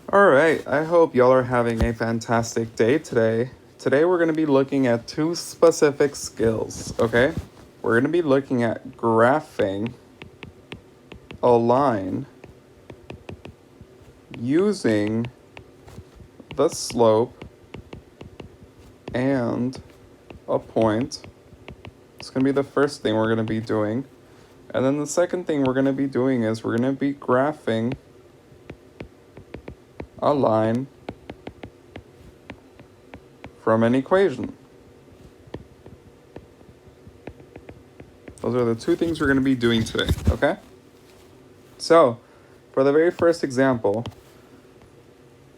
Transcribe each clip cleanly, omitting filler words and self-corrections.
All right, I hope y'all are having a fantastic day today. Today we're going to be looking at two specific skills, okay? We're going to be looking at graphing a line using the slope and a point. It's going to be the first thing we're going to be doing. And then the second thing we're going to be doing is we're going to be graphing a line from an equation. Those are the two things we're going to be doing today, okay? So, for the very first example,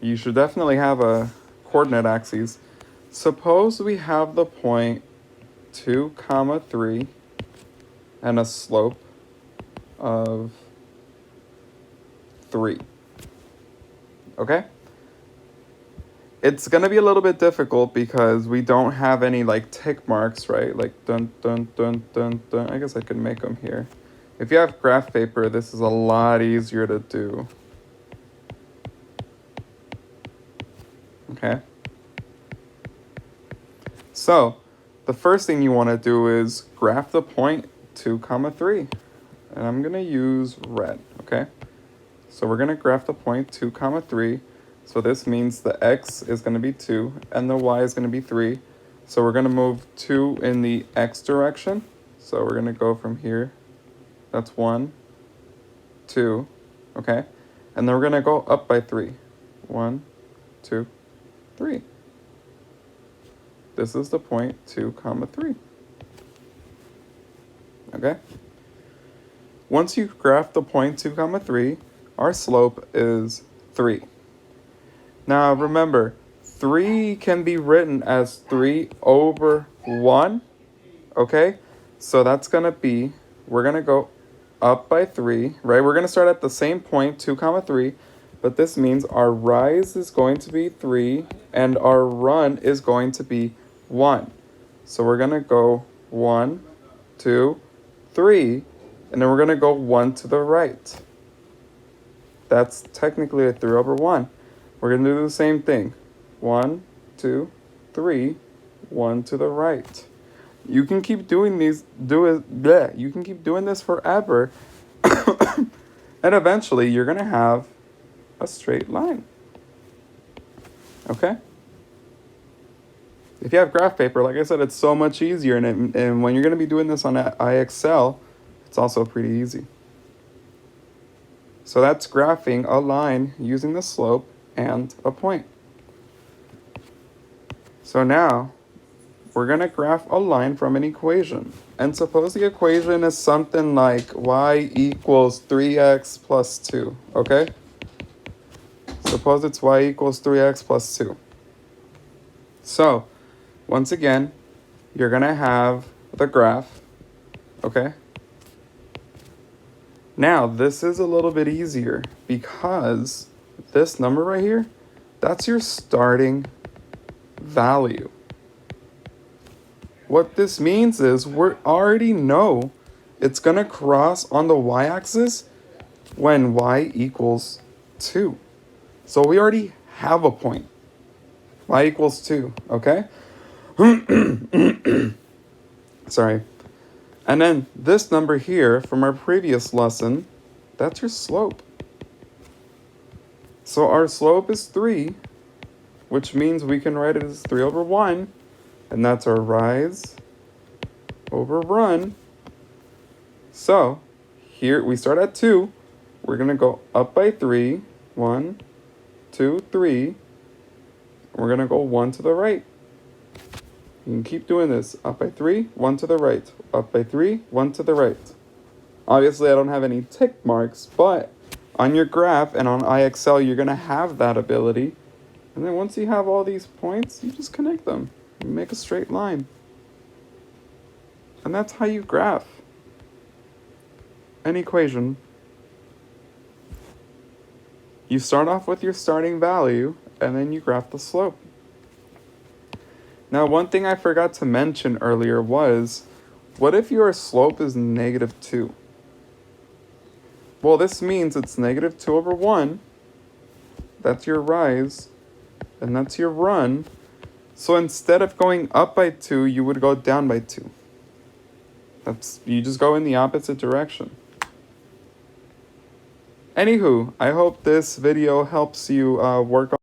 you should definitely have a coordinate axis. Suppose we have the point 2, 3 and a slope of 3. Okay? It's going to be a little bit difficult because we don't have any like tick marks, right? Like dun dun dun dun dun. I guess I could make them here. If you have graph paper, this is a lot easier to do. Okay? So, the first thing you want to do is graph the point 2, 3. And I'm going to use red, okay? So we're going to graph the point 2, 3. So this means the x is going to be 2 and the y is going to be 3. So we're going to move 2 in the x direction. So we're going to go from here. That's 1, 2, okay? And then we're going to go up by 3. 1, 2, 3. This is the point 2, 3. Okay? Once you graph the point 2, 3, our slope is 3. Now remember, 3 can be written as 3 over 1, okay? So that's going to be, we're going to go up by 3, right? We're going to start at the same point, 2, 3, but this means our rise is going to be 3 and our run is going to be 1. So we're going to go 1, 2, 3, and then we're going to go 1 to the right. That's technically a 3 over 1. We're going to do the same thing. 1, 2, 3, 1 to the right. You can keep doing these, you can keep doing this forever. And eventually you're going to have a straight line. Okay? If you have graph paper, like I said, it's so much easier. And when you're going to be doing this on IXL, it's also pretty easy. So that's graphing a line using the slope and a point. So now we're going to graph a line from an equation. And suppose the equation is something like y equals 3x plus 2, okay? Suppose it's y equals 3x plus 2. So, once again, you're going to have the graph, okay? Now, this is a little bit easier because this number right here, that's your starting value. What this means is we already know it's going to cross on the y-axis when y equals 2. So we already have a point. Y equals 2, okay? Sorry. And then this number here from our previous lesson, that's your slope. So our slope is 3, which means we can write it as 3 over 1. And that's our rise over run. So here we start at 2. We're going to go up by 3. 1, 2, 3. We're going to go 1 to the right. You can keep doing this. Up by 3, 1 to the right. Up by 3, 1 to the right. Obviously, I don't have any tick marks, but on your graph and on IXL, you're going to have that ability. And then once you have all these points, you just connect them. You make a straight line. And that's how you graph an equation. You start off with your starting value, and then you graph the slope. Now, one thing I forgot to mention earlier was, what if your slope is -2? Well, this means it's -2 over 1, that's your rise, and that's your run. So instead of going up by 2, you would go down by 2. You just go in the opposite direction. Anywho, I hope this video helps you work on